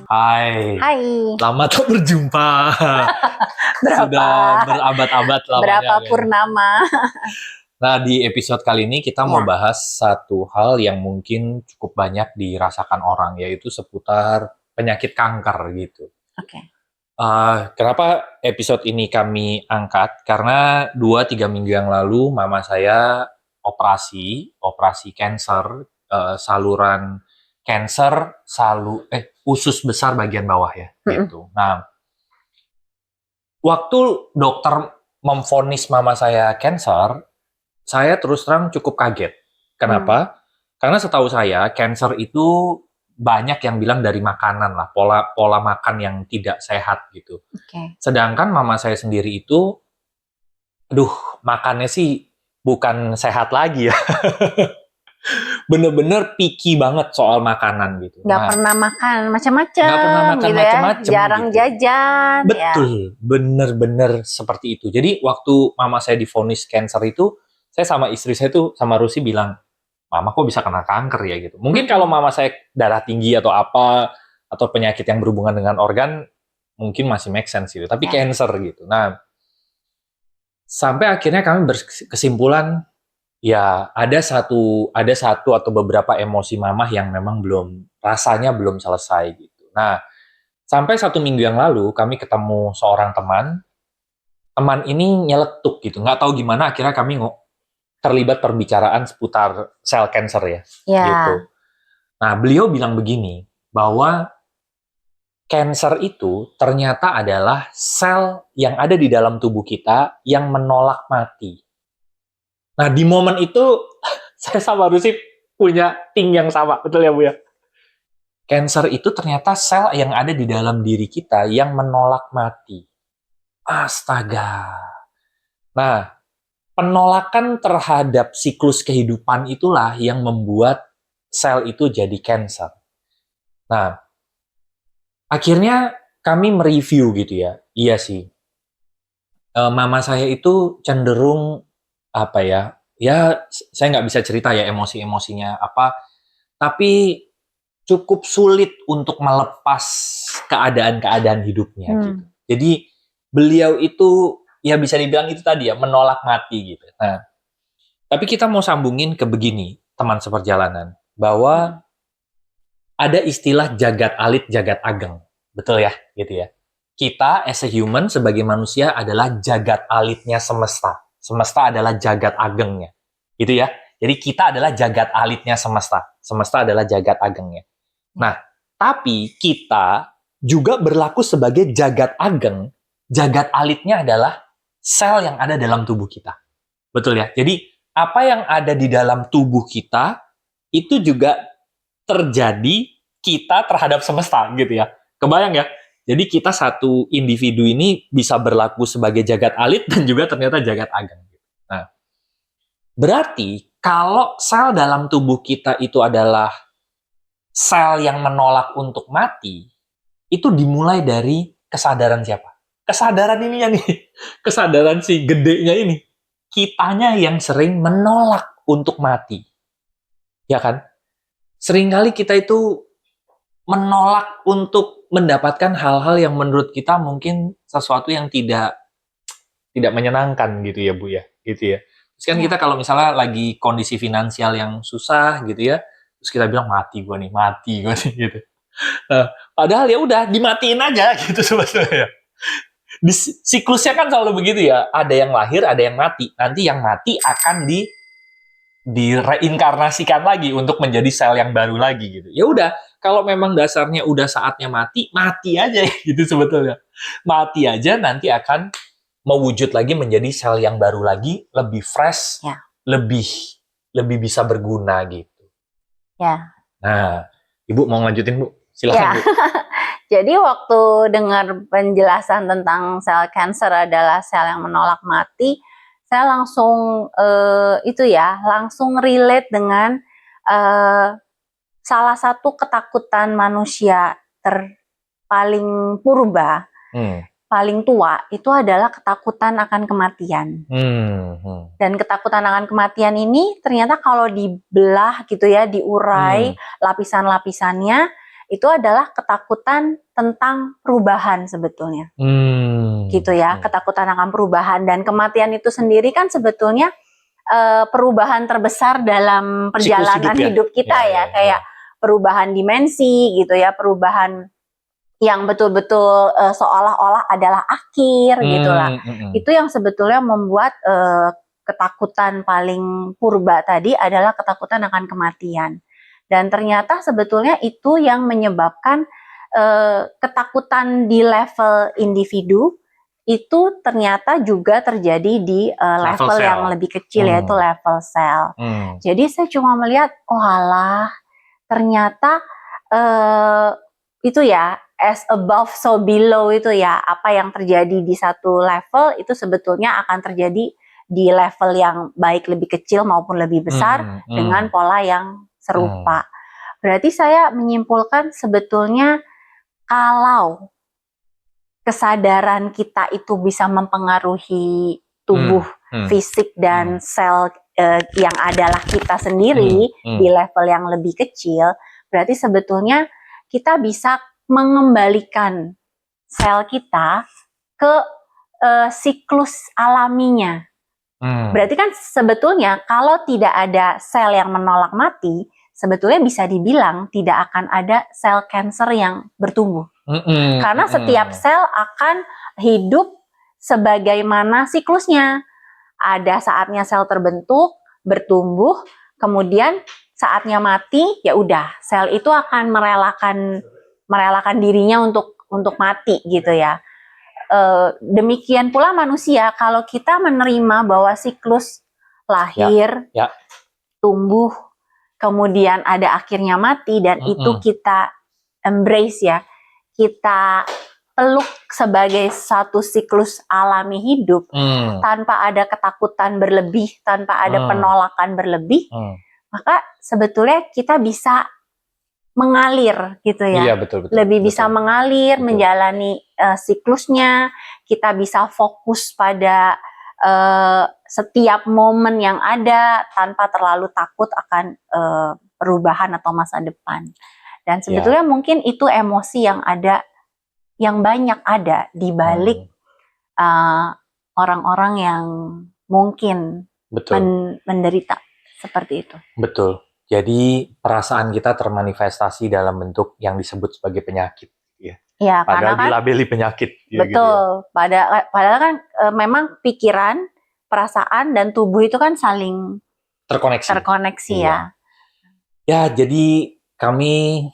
Hai, Hai, lama tak berjumpa. berapa Sudah berabad-abad lamanya. berapa Kan? purnama? Nah, di episode kali ini kita mau Ya. bahas satu hal yang mungkin cukup banyak dirasakan orang, yaitu seputar penyakit kanker gitu. Oke. Kenapa episode ini kami angkat? Karena 2-3 minggu yang lalu mama saya operasi cancer, saluran cancer, usus besar bagian bawah ya, gitu. Nah, waktu dokter memvonis mama saya cancer, saya terus terang cukup kaget. Kenapa? Karena setahu saya cancer itu banyak yang bilang dari makanan lah, pola makan yang tidak sehat gitu. Oke. Sedangkan mama saya sendiri itu, makannya sih bukan sehat lagi ya. Bener-bener picky banget soal makanan gitu. Nggak pernah makan macam-macam. Nggak pernah makan gitu macam-macam. ya. Jarang gitu. jajan. Betul, bener-bener seperti itu. Jadi waktu mama saya divonis cancer itu, saya sama istri saya tuh sama Rusi bilang, mama kok bisa kena kanker ya gitu. Mungkin kalau mama saya darah tinggi atau apa, atau penyakit yang berhubungan dengan organ, mungkin masih make sense gitu. Tapi cancer gitu. Nah, sampai akhirnya kami berkesimpulan, ya ada satu atau beberapa emosi mamah yang memang rasanya belum selesai gitu. Nah, sampai 1 minggu yang lalu kami ketemu seorang teman ini nyeletuk gitu, nggak tahu gimana akhirnya kami terlibat perbicaraan seputar sel cancer ya, gitu. Nah, beliau bilang begini, bahwa cancer itu ternyata adalah sel yang ada di dalam tubuh kita yang menolak mati. Nah, di momen itu saya sama Rusi punya ting yang sama, betul ya Bu ya? Cancer itu ternyata sel yang ada di dalam diri kita yang menolak mati. Astaga. Nah, penolakan terhadap siklus kehidupan itulah yang membuat sel itu jadi cancer. Nah, akhirnya kami mereview gitu ya. Iya sih. Mama saya itu cenderung saya nggak bisa cerita ya emosi-emosinya apa, tapi cukup sulit untuk melepas keadaan-keadaan hidupnya gitu. Jadi beliau itu ya bisa dibilang itu tadi ya, menolak mati gitu. Nah, tapi kita mau sambungin ke begini, teman seperjalanan, bahwa ada istilah jagat alit, jagat ageng. Betul ya, gitu ya. Kita as a human sebagai manusia adalah jagat alitnya semesta. Semesta adalah jagat agengnya. Gitu ya. Jadi kita adalah jagat alitnya semesta. Semesta adalah jagat agengnya. Nah, tapi kita juga berlaku sebagai jagat ageng. Jagat alitnya adalah sel yang ada dalam tubuh kita. Betul ya? Jadi, apa yang ada di dalam tubuh kita, itu juga terjadi kita terhadap semesta, gitu ya. Kebayang ya? Jadi, kita satu individu ini bisa berlaku sebagai jagat alit dan juga ternyata jagat ageng. Nah, berarti kalau sel dalam tubuh kita itu adalah sel yang menolak untuk mati, itu dimulai dari kesadaran siapa? Kesadaran ininya nih, kesadaran si gedenya ini. Kitanya yang sering menolak untuk mati. Ya kan? Seringkali kita itu menolak untuk mendapatkan hal-hal yang menurut kita mungkin sesuatu yang tidak menyenangkan gitu ya Bu ya, gitu ya. Terus kan kita kalau misalnya lagi kondisi finansial yang susah gitu ya, terus kita bilang mati gue nih gitu. Nah, padahal ya udah dimatiin aja gitu sebetulnya. Siklusnya kan selalu begitu ya, ada yang lahir, ada yang mati. Nanti yang mati akan direinkarnasikan lagi untuk menjadi sel yang baru lagi gitu. Ya udah, kalau memang dasarnya udah saatnya mati aja gitu sebetulnya. Mati aja nanti akan mewujud lagi menjadi sel yang baru lagi, lebih fresh, lebih bisa berguna gitu. Ya. Nah, Ibu mau lanjutin Bu? Silakan Bu. Jadi waktu dengar penjelasan tentang sel cancer adalah sel yang menolak mati, saya langsung langsung relate dengan salah satu ketakutan manusia paling purba, paling tua itu adalah ketakutan akan kematian. Dan ketakutan akan kematian ini ternyata kalau dibelah gitu ya, diurai lapisan-lapisannya, itu adalah ketakutan tentang perubahan sebetulnya. Gitu ya, ketakutan akan perubahan. Dan kematian itu sendiri kan sebetulnya perubahan terbesar dalam perjalanan hidup kita ya. Kayak perubahan dimensi gitu ya, perubahan yang betul-betul seolah-olah adalah akhir gitu lah. Itu yang sebetulnya membuat ketakutan paling purba tadi adalah ketakutan akan kematian. Dan ternyata sebetulnya itu yang menyebabkan ketakutan di level individu itu ternyata juga terjadi di level yang lebih kecil, yaitu level sel. Jadi saya cuma melihat, oh alah, ternyata itu ya, as above so below itu ya, apa yang terjadi di satu level itu sebetulnya akan terjadi di level yang baik lebih kecil maupun lebih besar dengan pola yang serupa. Berarti saya menyimpulkan sebetulnya kalau kesadaran kita itu bisa mempengaruhi tubuh, fisik dan sel yang adalah kita sendiri di level yang lebih kecil, berarti sebetulnya kita bisa mengembalikan sel kita ke siklus alaminya. Berarti kan sebetulnya kalau tidak ada sel yang menolak mati, sebetulnya bisa dibilang tidak akan ada sel kanker yang bertumbuh. Karena setiap sel akan hidup sebagaimana siklusnya. Ada saatnya sel terbentuk, bertumbuh, kemudian saatnya mati, ya udah sel itu akan merelakan dirinya untuk mati gitu ya. Demikian pula manusia, kalau kita menerima bahwa siklus lahir, tumbuh, kemudian ada akhirnya mati, dan itu kita embrace ya, kita peluk sebagai satu siklus alami hidup, tanpa ada ketakutan berlebih, tanpa ada penolakan berlebih, maka sebetulnya kita bisa mengalir gitu ya. Iya, betul. Lebih bisa mengalir, menjalani siklusnya, kita bisa fokus pada setiap momen yang ada tanpa terlalu takut akan perubahan atau masa depan. Dan sebetulnya mungkin itu emosi yang ada, yang banyak ada di balik orang-orang yang mungkin menderita seperti itu. Betul. Jadi perasaan kita termanifestasi dalam bentuk yang disebut sebagai penyakit. Ya, padahal kan, dilabeli penyakit. Betul. Gitu ya. Padahal kan memang pikiran, perasaan, dan tubuh itu kan saling terkoneksi ya. Ya, jadi kami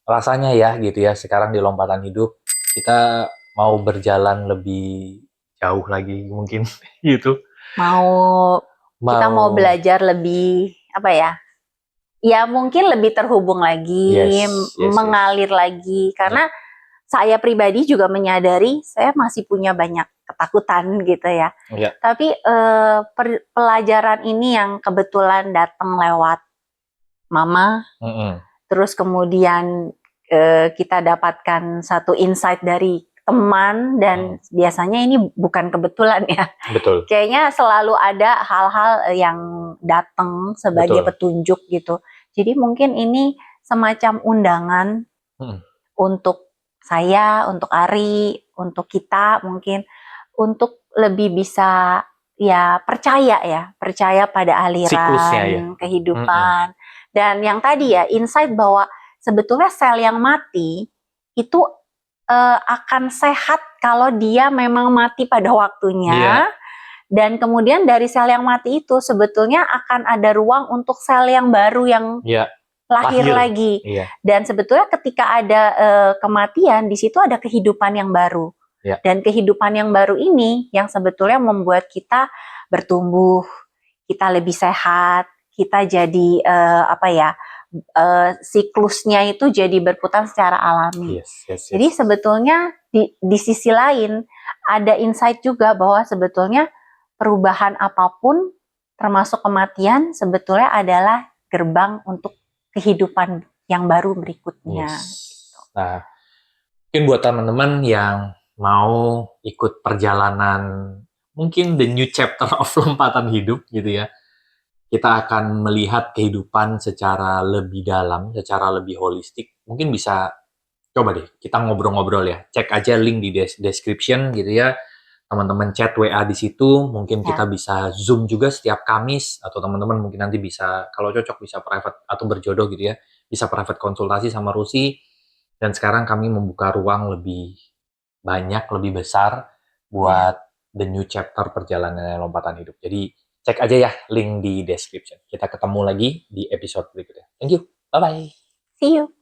rasanya ya gitu ya, sekarang di Lompatan Hidup kita mau berjalan lebih jauh lagi mungkin gitu. Kita mau belajar lebih apa ya? Ya mungkin lebih terhubung lagi, mengalir lagi, karena saya pribadi juga menyadari saya masih punya banyak ketakutan gitu ya. Tapi pelajaran ini yang kebetulan datang lewat mama, terus kemudian kita dapatkan satu insight dari teman, dan biasanya ini bukan kebetulan ya. Betul. Kayaknya selalu ada hal-hal yang datang sebagai petunjuk gitu. Jadi mungkin ini semacam undangan untuk saya, untuk Ari, untuk kita mungkin untuk lebih bisa percaya pada aliran kehidupan. Dan yang tadi ya, insight bahwa sebetulnya sel yang mati itu akan sehat kalau dia memang mati pada waktunya. Dan kemudian dari sel yang mati itu sebetulnya akan ada ruang untuk sel yang baru yang lahir lagi. Dan sebetulnya ketika ada kematian, di situ ada kehidupan yang baru. Dan kehidupan yang baru ini yang sebetulnya membuat kita bertumbuh, kita lebih sehat, kita jadi siklusnya itu jadi berputar secara alami. Jadi sebetulnya di sisi lain ada insight juga bahwa sebetulnya perubahan apapun termasuk kematian sebetulnya adalah gerbang untuk kehidupan yang baru berikutnya. Nah, mungkin buat teman-teman yang mau ikut perjalanan mungkin the new chapter of Lompatan Hidup gitu ya, kita akan melihat kehidupan secara lebih dalam, secara lebih holistik. Mungkin bisa coba deh kita ngobrol-ngobrol ya. Cek aja link di description gitu ya. Teman-teman chat WA di situ, mungkin kita bisa Zoom juga setiap Kamis, atau teman-teman mungkin nanti bisa, kalau cocok bisa private atau berjodoh gitu ya, bisa private konsultasi sama Rusi. Dan sekarang kami membuka ruang lebih banyak, lebih besar buat the new chapter perjalanan lompatan hidup. Jadi cek aja ya link di description. Kita ketemu lagi di episode berikutnya. Thank you. Bye-bye. See you.